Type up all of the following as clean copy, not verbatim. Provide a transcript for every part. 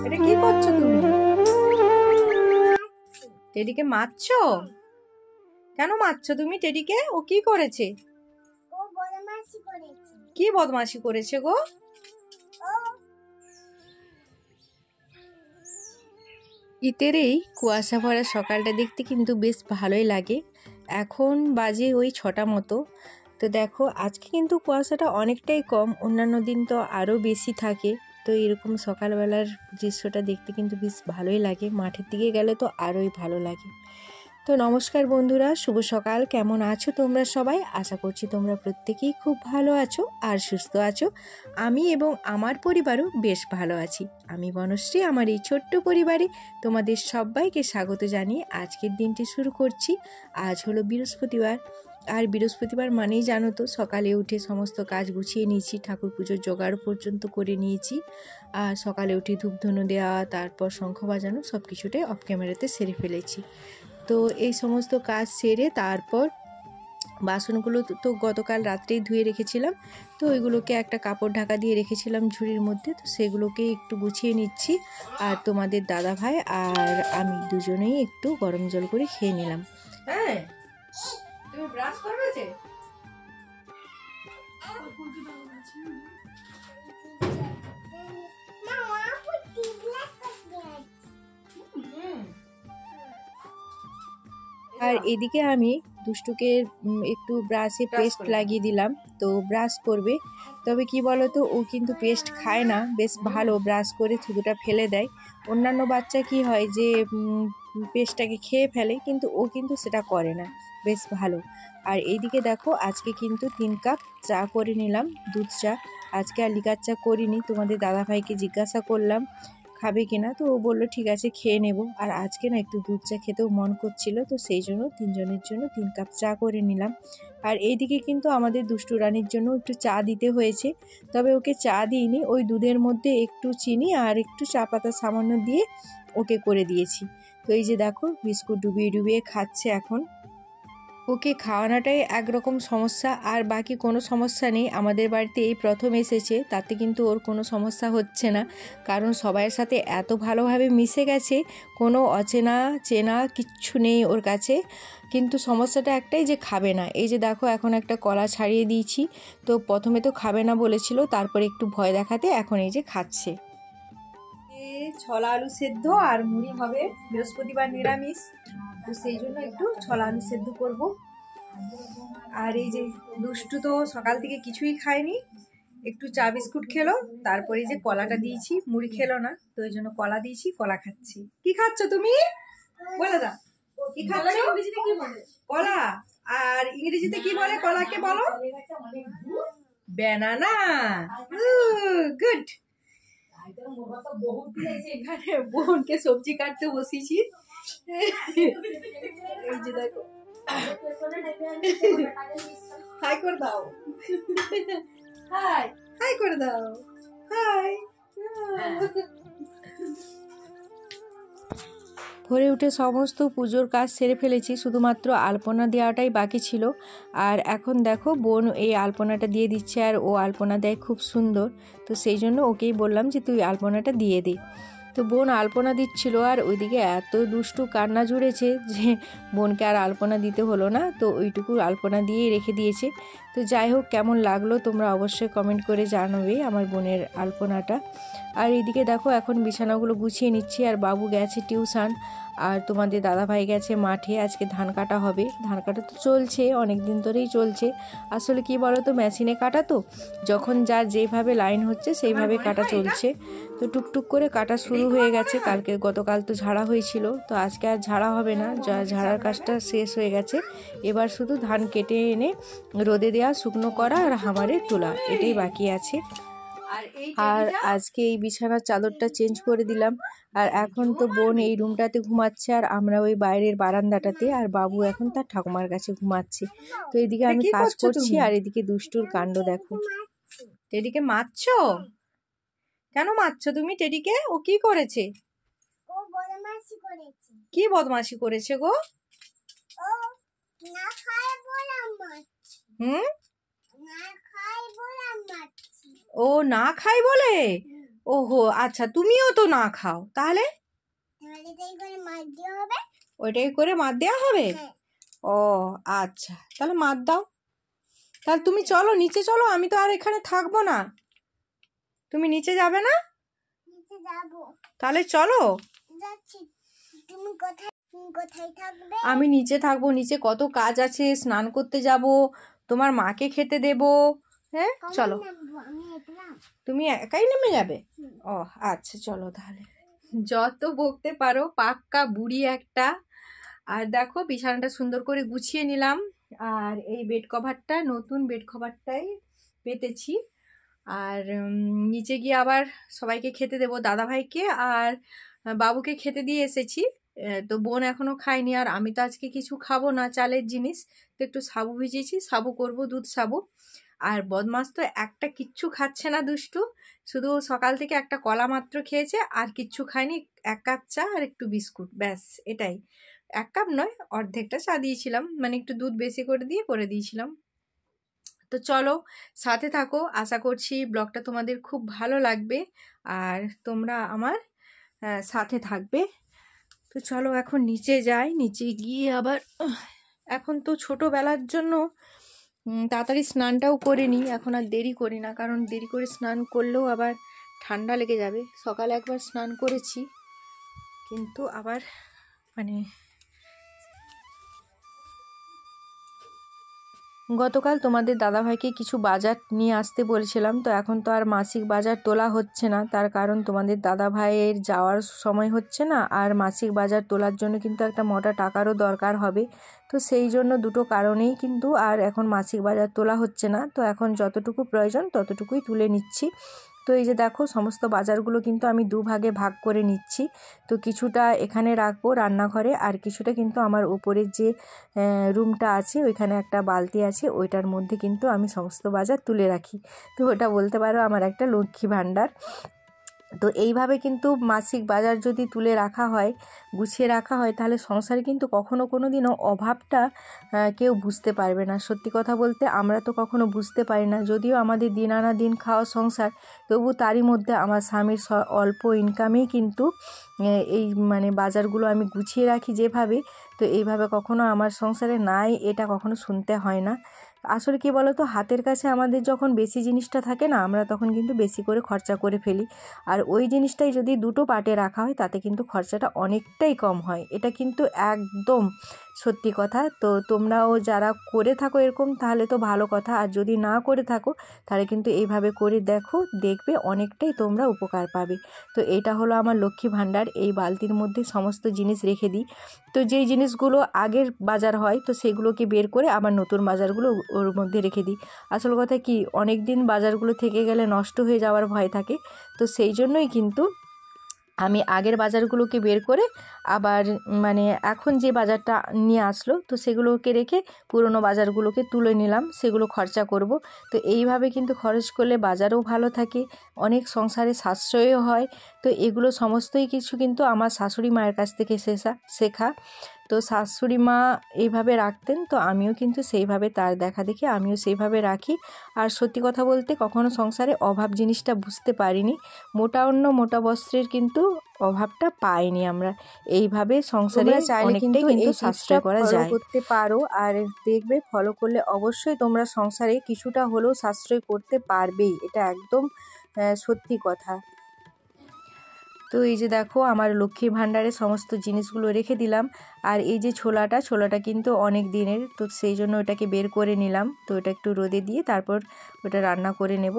এটা কি করছো তুমি? টেডিকে মারছো? কেন মারছো তুমি টেডিকে? ও কি করেছে? কি বদমাশি করেছে গো? শীতের এই কুয়াশা ভরা সকালটা দেখতে কিন্তু বেশ ভালোই লাগে। এখন বাজে ওই 6টা মতো। তো দেখো আজকে কিন্তু কুয়াশাটা অনেকটাই কম, অন্যান্য দিন তো আরও বেশি থাকে। তো এরকম সকালবেলার দৃশ্যটা দেখতে কিন্তু বেশ ভালোই লাগে, মাঠের দিকে গেলে তো আরোই ভালো লাগে। তো নমস্কার বন্ধুরা, শুভ সকাল। কেমন আছো তোমরা সবাই? আশা করছি তোমরা প্রত্যেকেই খুব ভালো আছো আর সুস্থ আছো। আমি এবং আমার পরিবারও বেশ ভালো আছি। আমি বনশ্রী, আমার এই ছোট্ট পরিবারে তোমাদের সবাইকে স্বাগত জানিয়ে আজকের দিনটি শুরু করছি। আজ হলো বৃহস্পতিবার, আর বৃহস্পতিবার মানেই জানো তো সকালে উঠে সমস্ত কাজ গুছিয়ে নিয়েছি, ঠাকুর পুজোর জোগাড় পর্যন্ত করে নিয়েছি। আর সকালে উঠে ধূপধুনো দেওয়া, তারপর শঙ্খ বাজানো, সব কিছুটাই অফ ক্যামেরাতে সেরে ফেলেছি। তো এই সমস্ত কাজ সেরে তারপর বাসনগুলো তো গতকাল রাত্রেই ধুয়ে রেখেছিলাম, তো ওইগুলোকে একটা কাপড় ঢাকা দিয়ে রেখেছিলাম ঝুড়ির মধ্যে, তো সেগুলোকে একটু গুছিয়ে নিচ্ছি। আর তোমাদের দাদা ভাই আর আমি দুজনেই একটু গরম জল করে খেয়ে নিলাম। হ্যাঁ, তুমি ব্রাশ করবে যে? আর এদিকে আমি দুষ্টুকে একটু ব্রাশে পেস্ট লাগিয়ে দিলাম, তো ব্রাশ করবে। তবে কি বলতো, ও কিন্তু পেস্ট খায় না, বেশ ভালো ব্রাশ করে থুতুটা ফেলে দেয়। অন্যান্য বাচ্চা কি হয় যে পেস্টটাকে খেয়ে ফেলে, কিন্তু ও কিন্তু সেটা করে না, বেশ ভালো। আর এইদিকে দেখো আজকে কিন্তু 3 কাপ চা করে নিলাম, দুধ চা। আজকে আর লিকার চা করিনি, তোমাদের দাদাভাইকে জিজ্ঞাসা করলাম খাবে কিনা, তো ও বললো ঠিক আছে খেয়ে নেব। আর আজকে না একটু দুধ চা খেতেও মন করছিল, তো সেই জন্য 3 জনের জন্য 3 কাপ চা করে নিলাম। আর এইদিকে কিন্তু আমাদের দুষ্টু রানীর জন্য একটু চা দিতে হয়েছে, তবে ওকে চা দিইনি, ওই দুধের মধ্যে একটু চিনি আর একটু চা পাতা সামান্য দিয়ে ওকে করে দিয়েছি। তো এই যে দেখো বিস্কুট ডুবিয়ে ডুবিয়ে খাচ্ছে এখন। ওকে খাওয়ানোটাই একরকম সমস্যা, আর বাকি কোনো সমস্যা নেই। আমাদের বাড়িতে এই প্রথম এসেছে, তাতে কিন্তু ওর কোনো সমস্যা হচ্ছে না, কারণ সবাইয়ের সাথে এত ভালোভাবে মিশে গেছে, কোনো অচেনা চেনা কিচ্ছু নেই ওর কাছে। কিন্তু সমস্যাটা একটাই, যে খাবে না। এই যে দেখো এখন একটা কলা ছাড়িয়ে দিয়েছি, তো প্রথমে তো খাবে না বলেছিল, তারপরে একটু ভয় দেখাতে এখন এই যে খাচ্ছে। ছোলা আলু সেদ্ধ আর মুড়ি হবে, বৃহস্পতিবার নিরামিষ, তো সেই জন্য একটু ছোলা আলু সেদ্ধ করব। আর এই যে দুষ্টু তো সকাল থেকে কিছুই খায়নি, একটু চা বিস্কুট খেলো, তারপরে যে কলাটা দিয়েছি, মুড়ি খেলো না, তো ওই জন্য কলা দিয়েছি, কলা খাচ্ছি। কি খাচ্ছ তুমি? বলে দাও কি খাচ্ছ? কলা। আর ইংরেজিতে কি বলে কলাকে? বলো। ব্যানানা। গুড। এখানে বোনকে সবজি কাটতে বসিয়েছি। এই যে দেখো, হাই করে দাও, হাই হাই করে দাও, হাই। ভোরে উঠে সমস্ত পুজোর কাজ সেরে ফেলেছি, শুধুমাত্র আলপনা দেওয়াটাই বাকি ছিল। আর এখন দেখো বোন এই আলপনাটা দিয়ে দিচ্ছে, আর ও আলপনা দেয় খুব সুন্দর, তো সেই জন্য ওকেই বললাম যে তুই আলপনাটা দিয়ে দে। তো বোন আলপনা দিচ্ছিল, আর ওইদিকে এত দুষ্টু কান্না জুড়েছে যে বোনকে আর আলপনা দিতে হলো না, তো ওইটুকু আলপনা দিয়েই রেখে দিয়েছে। তো যাই হোক, কেমন লাগলো তোমরা অবশ্যই কমেন্ট করে জানাবে আমার বোনের আলপনাটা। আর এইদিকে দেখো এখন বিছানাগুলো গুছিয়ে নিচ্ছি, আর বাবু গেছে টিউশন, আর তোমাদের দাদাভাই গেছে মাঠে। আজকে ধান কাটা হবে, ধান কাটা তো চলছে, অনেক দিন ধরেই চলছে। আসলে কি বলো তো, মেশিনে কাটা তো, যখন যার যেইভাবে লাইন হচ্ছে সেইভাবে কাটা চলছে। তো টুকটুক করে কাটা শুরু হয়ে গেছে, গতকাল তো ঝাড়া হয়েছিল, তো আজকে আর ঝাড়া হবে না, ঝাড়ার কাজটা শেষ হয়ে গেছে। এবার শুধু ধান কেটে এনে রোদে দেওয়া, শুকনো করা আর হামারে তোলা, এটাই বাকি আছে। আর আজকে এই বিছানার চাদরটা চেঞ্জ করে দিলাম। আর এখন তো বোন এই রুমটাতে ঘুমাচ্ছে, আর আমরা ওই বাইরের বারান্দাটাতে, আর বাবু এখন তার ঠাকুমার কাছে ঘুমাচ্ছে। তো এদিকে আমি কাজ করছি, আর এদিকে দুষ্টুর কাণ্ড দেখো। টেডিকে মারছো? কেন মারছো তুমি টেডিকে? ও কি করেছে? কি বদমাশি করেছে গো? হুম, ও না খাই বলে? ওহো আচ্ছা, তুমিও তো না খাও, তাহলে ওইটাই করে মার দেওয়া হবে। ও আচ্ছা, তাহলে মার দাও। তাহলে তুমি চলো নিচে চলো, আমি তো আর এখানে থাকবো না। তুমি নিচে যাবে না? তাহলে চলো। আমি নিচে থাকবো, নিচে কত কাজ আছে, স্নান করতে যাব, তোমার মাকে খেতে দেব। হ্যাঁ চলো। তুমি একাই নেমে যাবে? ও আচ্ছা চলো তাহলে। যত বকতে পারো, পাক্কা বুড়ি একটা। আর দেখো বিছানাটা সুন্দর করে গুছিয়ে নিলাম, আর এই বেড কভারটা নতুন বেড কভারটাই পেতেছি। আর নিচে গিয়ে আবার সবাইকে খেতে দেবো, দাদাভাইকে আর বাবুকে খেতে দিয়ে এসেছি। তো বোন এখনো খায়নি, আর আমি তো আজকে কিছু খাবো না চালের জিনিস, তো একটু সাবু ভিজিয়েছি, সাবু করব, দুধ সাবু। আর বদমাস তো একটা কিচ্ছু খাচ্ছে না দুষ্টু, শুধু সকাল থেকে একটা কলা মাত্র খেয়েছে, আর কিচ্ছু খায়নি। 1 কাপ চা আর একটু বিস্কুট, ব্যাস এটাই। 1 কাপ নয়, অর্ধেকটা চা দিয়েছিলাম, মানে একটু দুধ বেশি করে দিয়েছিলাম। তো চলো সাথে থাকো, আশা করছি ব্লগটা তোমাদের খুব ভালো লাগবে, আর তোমরা আমার সাথে থাকবে। তো চলো এখন নিচে যাই, নিচে গিয়ে আবার এখন তো ছোটোবেলার জন্য তাড়াতাড়ি স্নানটাও করে নিই, এখন আর দেরি করি না, কারণ দেরি করে স্নান করলেও আবার ঠান্ডা লেগে যাবে। সকালে একবার স্নান করেছি, কিন্তু আবার মানে গতকাল তোমাদের দাদাভাইকে কিছু বাজার নিয়ে আসতে বলেছিলাম, তো এখন তো আর মাসিক বাজার তোলা হচ্ছে না, তার কারণ তোমাদের দাদাভাইয়ের যাওয়ার সময় হচ্ছে না, আর মাসিক বাজার তোলার জন্য কিন্তু একটা মোটা টাকারও দরকার হবে। তো সেই জন্য দুটো কারণেই কিন্তু আর এখন মাসিক বাজার তোলা হচ্ছে না। তো এখন যতটুকু প্রয়োজন ততটুকুই তুলে নিচ্ছি। তো এই যে দেখো সমস্ত বাজারগুলো কিন্তু আমি দুভাগে ভাগ করে নিচ্ছি। তো কিছুটা এখানে রাখবো রান্নাঘরে, আর কিছুটা কিন্তু আমার উপরের যে রুমটা আছে ওইখানে একটা বালতি আছে, ওইটার মধ্যে কিন্তু আমি সমস্ত বাজার তুলে রাখি। তো ওটা বলতে পারো আমার একটা লক্ষ্মী ভাণ্ডার। তো এইভাবে কিন্তু মাসিক বাজার যদি তুলে রাখা হয়, গুছিয়ে রাখা হয়, তাহলে সংসারে কিন্তু কখনো কোনো দিনও অভাবটা কেউ বুঝতে পারবে না। সত্যি কথা বলতে আমরা তো কখনো বুঝতে পারি না, যদিও আমাদের দিন আনা দিন খাওয়া সংসার, তবু তারই মধ্যে আমার স্বামীর অল্প ইনকামেই কিন্তু এই মানে বাজারগুলো আমি গুছিয়ে রাখি যেভাবে, তো এইভাবে কখনো আমার সংসারে নাই এটা কখনো শুনতে হয় না। আসলে কী বলো তো, হাতের কাছে আমাদের যখন বেশি জিনিসটা থাকে না, আমরা তখন কিন্তু বেশি করে খরচা করে ফেলি, আর ওই জিনিসটাই যদি দুটো পাটে রাখা হয় তাতে কিন্তু খরচাটা অনেকটাই কম হয়। এটা কিন্তু একদম সত্যি কথা। তো তোমরাও যারা করে থাকো এরকম তাহলে তো ভালো কথা, আর যদি না করে থাকো তাহলে কিন্তু এইভাবে করে দেখো, দেখবে অনেকটাই তোমরা উপকার পাবে। তো এইটা হলো আমার লক্ষ্মী ভাণ্ডার, এই বালতির মধ্যে সমস্ত জিনিস রেখে দিই। তো যেই জিনিসগুলো আগের বাজার হয় তো সেগুলোকে বের করে আবার নতুন বাজারগুলো ওর মধ্যে রেখে দিই। আসল কথা কি, অনেক দিন বাজারগুলো থেকে গেলে নষ্ট হয়ে যাওয়ার ভয় থাকে, তো সেই জন্যই কিন্তু আমি আগের বাজারগুলোকে বের করে আবার মানে এখন যে বাজারটা নিয়ে আসলো তো সেগুলোকে রেখে পুরনো বাজারগুলোকে তুলে নিলাম, সেগুলো খরচা করব। তো এইভাবে কিন্তু খরচ করলে বাজারও ভালো থাকে, অনেক সংসারে সাশ্রয়ও হয়। তো এগুলো সমস্তই কিছু কিন্তু আমার শাশুড়ি মায়ের কাছ থেকে শেখা। তো শাশুড়ি মা এইভাবে রাখতেন, তো আমিও কিন্তু সেইভাবে তার দেখা দেখে আমিও সেইভাবে রাখি। আর সত্যি কথা বলতে কখনো সংসারে অভাব জিনিসটা বুঝতে পারিনি, মোটা অন্ন মোটা বস্ত্রের কিন্তু অভাবটা পাইনি আমরা। এইভাবে সংসারে অনেকটাই কিন্তু সাশ্রয় করা যায়, করতে পারো, আর দেখবে ফলো করলে অবশ্যই তোমরা সংসারে কিছুটা হলেও সাশ্রয় করতে পারবেই, এটা একদম সত্যি কথা। তো এই যে দেখো আমার লক্ষ্মী ভাণ্ডারে সমস্ত জিনিসগুলো রেখে দিলাম, আর এই যে ছোলাটা কিন্তু অনেক দিনের, তো সেই জন্য ওটাকে বের করে নিলাম। তো ওটা একটু রোদে দিয়ে তারপর ওটা রান্না করে নেব,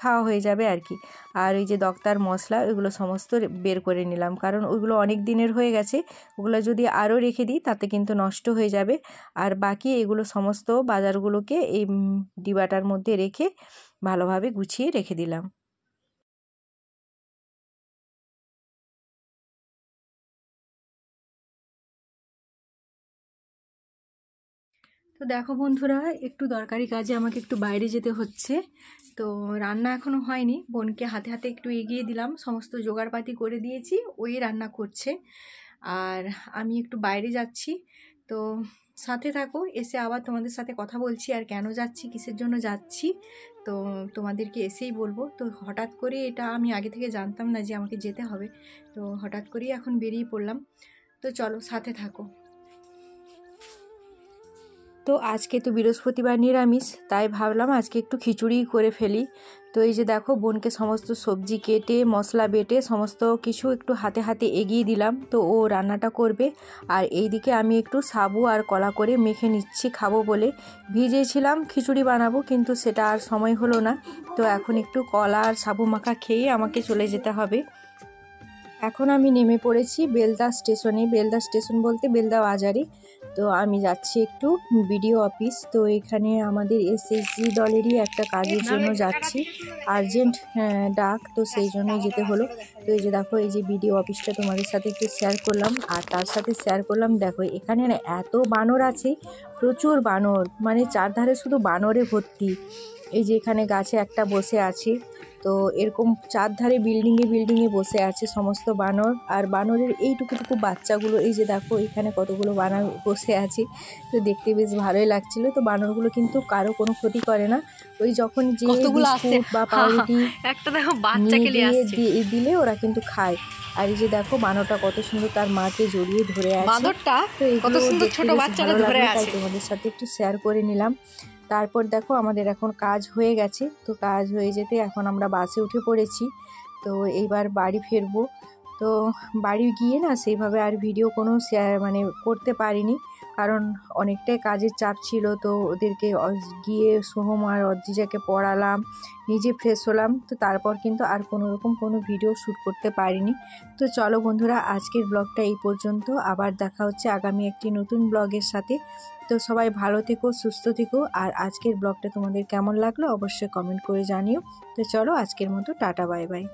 খাওয়া হয়ে যাবে আর কি। আর এই যে দক্তার মশলা ওইগুলো সমস্ত বের করে নিলাম, কারণ ওইগুলো অনেক দিনের হয়ে গেছে, ওগুলো যদি আরও রেখে দিই তাতে কিন্তু নষ্ট হয়ে যাবে। আর বাকি এগুলো সমস্ত বাজারগুলোকে এই ডিবাটার মধ্যে রেখে ভালোভাবে গুছিয়ে রেখে দিলাম। তো দেখো বন্ধুরা, একটু দরকারি কাজে আমাকে একটু বাইরে যেতে হচ্ছে। তো রান্না এখনও হয়নি, বোনকে হাতে হাতে একটু এগিয়ে দিলাম, সমস্ত জোগাড়পাতি করে দিয়েছি, ওই রান্না করছে, আর আমি একটু বাইরে যাচ্ছি। তো সাথে থাকো, এসে আবার তোমাদের সাথে কথা বলছি। আর কেন যাচ্ছি, কিসের জন্য যাচ্ছি, তো তোমাদেরকে এসেই বলবো। তো হঠাৎ করে এটা আমি আগে থেকে জানতাম না যে আমাকে যেতে হবে, তো হঠাৎ করেই এখন বেরিয়ে পড়লাম। তো চলো সাথে থাকো। তো আজকে তো বৃহস্পতিবার নিরামিষ, তাই ভাবলাম আজকে একটু খিচুড়ি করে ফেলি। তো এই যে দেখো বোনকে সমস্ত সবজি কেটে মশলা বেটে সমস্ত কিছু একটু হাতে হাতে এগিয়ে দিলাম, তো ও রান্নাটা করবে। আর এইদিকে আমি একটু সাবু আর কলা করে মেখে নিচ্ছি খাবো বলে। ভিজেছিলাম খিচুড়ি বানাবো, কিন্তু সেটা আর সময় হলো না। তো এখন একটু কলা আর সাবু মাখা খেয়ে আমাকে চলে যেতে হবে। এখন আমি নেমে পড়েছি বেলদা স্টেশনে। বেলদা স্টেশন বলতে বেলদা বাজারে। তো আমি যাচ্ছি একটু বিডিও অফিস। তো এখানে আমাদের এসএসজি দলেরই একটা কাজের জন্য যাচ্ছি, আর্জেন্ট ডাক, তো সেই জন্যই যেতে হলো। তো এই যে দেখো, এই যে বিডিও অফিসটা তোমাদের সাথে একটু শেয়ার করলাম। আর তার সাথে শেয়ার করলাম, দেখো এখানে না এত বানর আছে, প্রচুর বানর, মানে চারধারে শুধু বানরে ভর্তি। এই যে এখানে গাছে একটা বসে আছে, তো এরকম চারধারে বিল্ডিংয়ে বসে আছে সমস্ত বানর। আর বানরের এইটুকু বাচ্চাগুলো, এই যে দেখো এখানে কতগুলো বানর বসে আছে, তো দেখতে বেশ ভালোই লাগছিল। তো বানরগুলো কিন্তু কারো কোনো ক্ষতি করে না, ওই যখন যে বিস্কুট বা পাউরুটি নিয়ে দিলে ওরা কিন্তু খায়। আর এই যে দেখো বানরটা কত সুন্দর তার মাকে জড়িয়ে ধরে আছে, তো এইগুলো দেখতে বেশ ভালো লাগলো, তাই তোমাদের সাথে একটু শেয়ার করে নিলাম। তারপর দেখো আমাদের এখন কাজ হয়ে গেছে, তো কাজ হয়ে যেতে এখন আমরা বাসে উঠে পড়েছি। তো এইবার বাড়ি ফিরবো। তো বাড়ি গিয়ে না সেইভাবে আর ভিডিও কোনো শেয়ার মানে করতে পারিনি, কারণ অনেকটাই কাজের চাপ ছিল। তো ওদেরকে গিয়ে সোহম আর অদ্রিজাকে পড়ালাম, নিজে ফ্রেশ হলাম, তো তারপর কিন্তু আর কোনো রকম কোনো ভিডিও শ্যুট করতে পারিনি। তো চলো বন্ধুরা, আজকের ব্লগটা এই পর্যন্ত। আবার দেখা হচ্ছে আগামী একটি নতুন ব্লগের সাথে। তো সবাই ভালো থেকো, সুস্থ থেকো। আর আজকের ব্লগটা তোমাদের কেমন লাগলো অবশ্যই কমেন্ট করে জানিও। তো চলো আজকের মতো টাটা, বাই বাই।